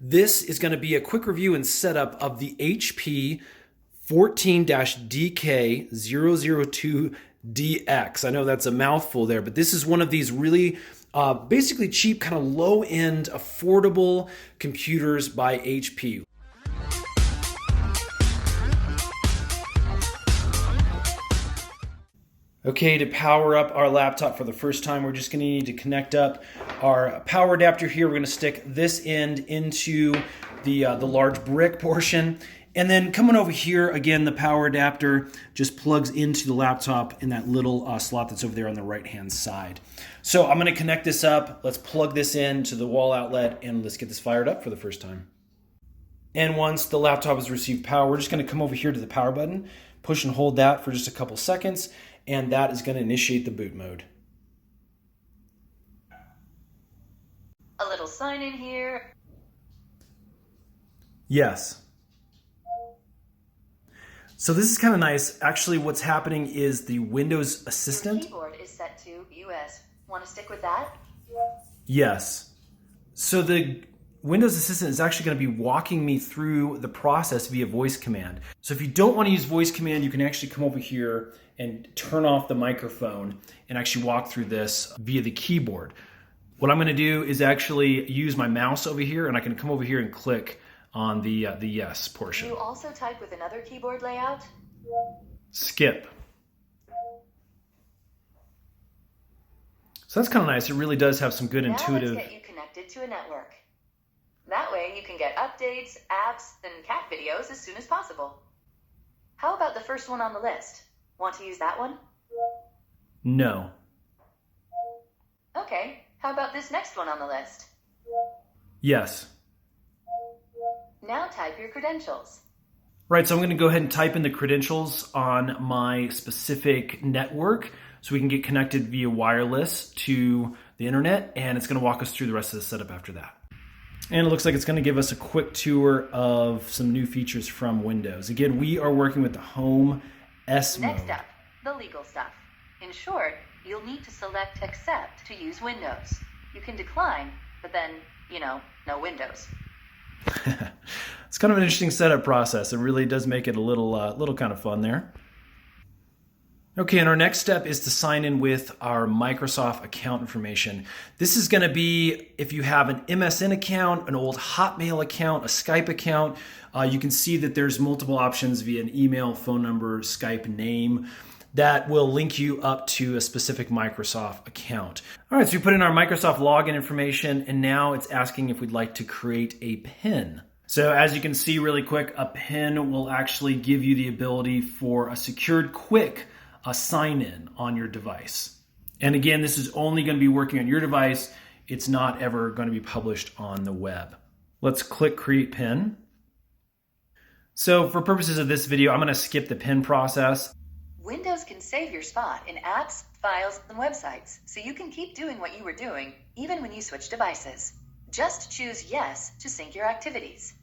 This is going to be a quick review and setup of the HP 14-DK002DX. I know that's a mouthful there, but this is one of these really basically cheap, kind of low-end, affordable computers by HP. Okay, to power up our laptop for the first time, we're just going to need to connect up our power adapter here. We're going to stick this end into the large brick portion. And then coming over here, again, the power adapter just plugs into the laptop in that little slot that's over there on the right-hand side. So I'm going to connect this up. Let's plug this into the wall outlet and let's get this fired up for the first time. And once the laptop has received power, we're just going to come over here to the power button, push and hold that for just a couple seconds, and that is going to initiate the boot mode. A little sign in here. Yes. So this is kind of nice. Actually, what's happening is the Windows Assistant. Your keyboard is set to US. Want to stick with that? Yes. So the Windows Assistant is actually going to be walking me through the process via voice command. So if you don't want to use voice command, you can actually come over here and turn off the microphone and actually walk through this via the keyboard. What I'm going to do is actually use my mouse over here, and I can come over here and click on the yes portion. You also type with another keyboard layout? Skip. So that's kind of nice. It really does have some good intuitive. Now let's get you connected to a network. That way you can get updates, apps, and cat videos as soon as possible. How about the first one on the list? Want to use that one? No. Okay, how about this next one on the list? Yes. Now type your credentials. Right, so I'm going to go ahead and type in the credentials on my specific network so we can get connected via wireless to the internet, and it's going to walk us through the rest of the setup after that. And it looks like it's going to give us a quick tour of some new features from Windows. Again, we are working with the Home S mode. Next up, the legal stuff. In short, you'll need to select Accept to use Windows. You can decline, but then, no Windows. It's kind of an interesting setup process. It really does make it a little kind of fun there. Okay, and our next step is to sign in with our Microsoft account information. This is going to be if you have an MSN account, an old Hotmail account, a Skype account. You can see that there's multiple options via an email, phone number, Skype name that will link you up to a specific Microsoft account. All right, so we put in our Microsoft login information, and now it's asking if we'd like to create a PIN. So as you can see really quick, a PIN will actually give you the ability for a secured, quick sign-in on your device. And again, this is only going to be working on your device. It's not ever going to be published on the web. Let's click Create PIN. So for purposes of this video, I'm going to skip the PIN process. Windows can save your spot in apps, files, and websites, so you can keep doing what you were doing, even when you switch devices. Just choose Yes to sync your activities.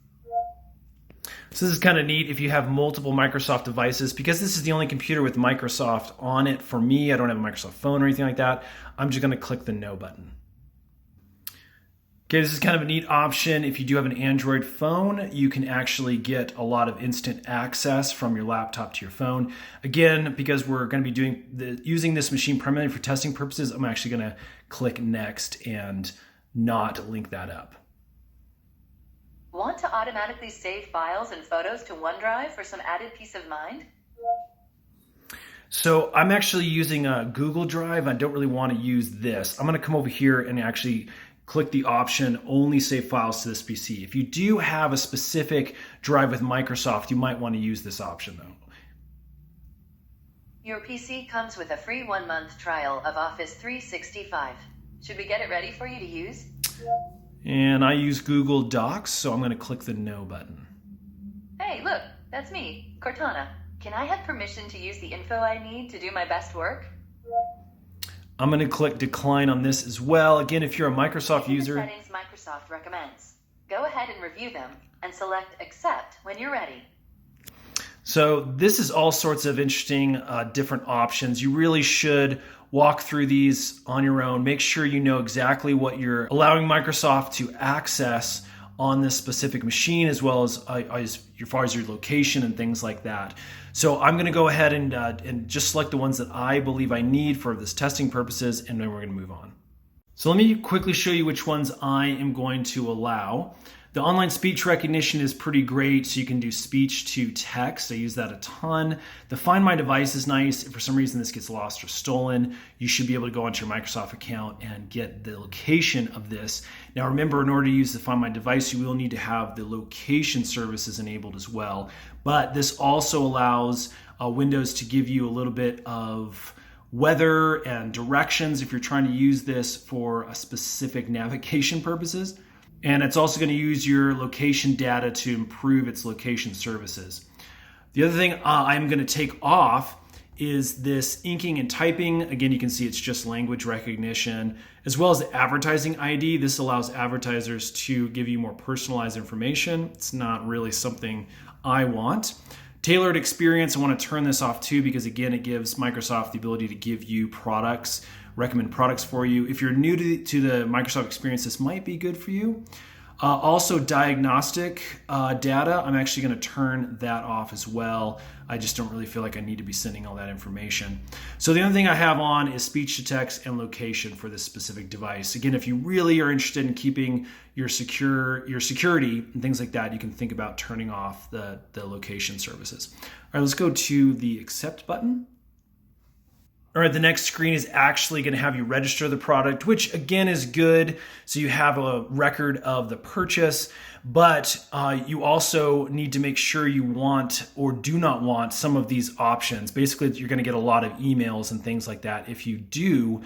So this is kind of neat if you have multiple Microsoft devices. Because this is the only computer with Microsoft on it for me, I don't have a Microsoft phone or anything like that, I'm just going to click the No button. Okay, this is kind of a neat option. If you do have an Android phone, you can actually get a lot of instant access from your laptop to your phone. Again, because we're going to be using this machine primarily for testing purposes, I'm actually going to click Next and not link that up. Want to automatically save files and photos to OneDrive for some added peace of mind? So I'm actually using a Google Drive. I don't really want to use this. I'm going to come over here and actually click the option only save files to this PC. If you do have a specific drive with Microsoft, you might want to use this option though. Your PC comes with a free 1-month trial of Office 365. Should we get it ready for you to use? And I use Google Docs, so I'm going to click the No button. Hey, look, that's me, Cortana. Can I have permission to use the info I need to do my best work? I'm going to click Decline on this as well. Again, if you're a Microsoft user, the settings Microsoft recommends. Go ahead and review them and select Accept when you're ready. So this is all sorts of interesting different options. You really should walk through these on your own. Make sure you know exactly what you're allowing Microsoft to access on this specific machine, as well as far as your location and things like that. So I'm going to go ahead and just select the ones that I believe I need for this testing purposes, and then we're going to move on. So let me quickly show you which ones I am going to allow. The online speech recognition is pretty great, so you can do speech to text. I use that a ton. The Find My Device is nice. If for some reason this gets lost or stolen, you should be able to go onto your Microsoft account and get the location of this. Now remember, in order to use the Find My Device, you will need to have the location services enabled as well. But this also allows Windows to give you a little bit of weather and directions if you're trying to use this for a specific navigation purposes. And it's also going to use your location data to improve its location services. The other thing I'm going to take off is this inking and typing. Again, you can see it's just language recognition, as well as the advertising ID. This allows advertisers to give you more personalized information. It's not really something I want. Tailored experience, I want to turn this off too, because again, it gives Microsoft the ability to give you products, recommend products for you. If you're new to the Microsoft experience, this might be good for you. Also, diagnostic data, I'm actually going to turn that off as well. I just don't really feel like I need to be sending all that information. So the other thing I have on is speech to text and location for this specific device. Again, if you really are interested in keeping your security and things like that, you can think about turning off the location services. All right, let's go to the accept button. All right, the next screen is actually going to have you register the product, which again is good. So you have a record of the purchase, but you also need to make sure you want or do not want some of these options. Basically, you're going to get a lot of emails and things like that if you do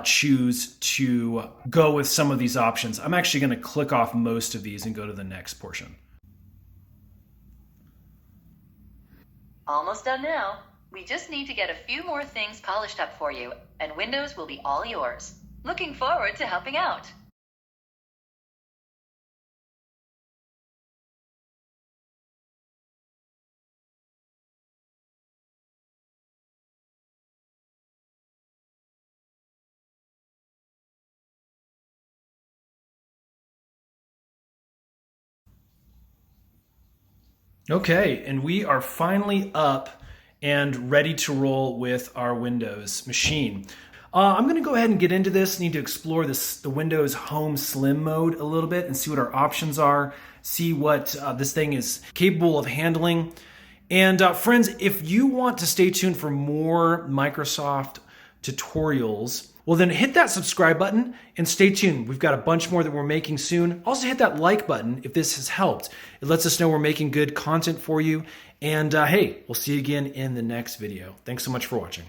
choose to go with some of these options. I'm actually going to click off most of these and go to the next portion. Almost done now. We just need to get a few more things polished up for you, and Windows will be all yours. Looking forward to helping out. Okay, and we are finally up and ready to roll with our Windows machine. I'm going to go ahead and get into this. Need to explore the Windows Home Slim mode a little bit and see what our options are, see what this thing is capable of handling. And friends, if you want to stay tuned for more Microsoft tutorials, well then hit that subscribe button and stay tuned. We've got a bunch more that we're making soon. Also hit that like button if this has helped. It lets us know we're making good content for you. And hey, we'll see you again in the next video. Thanks so much for watching.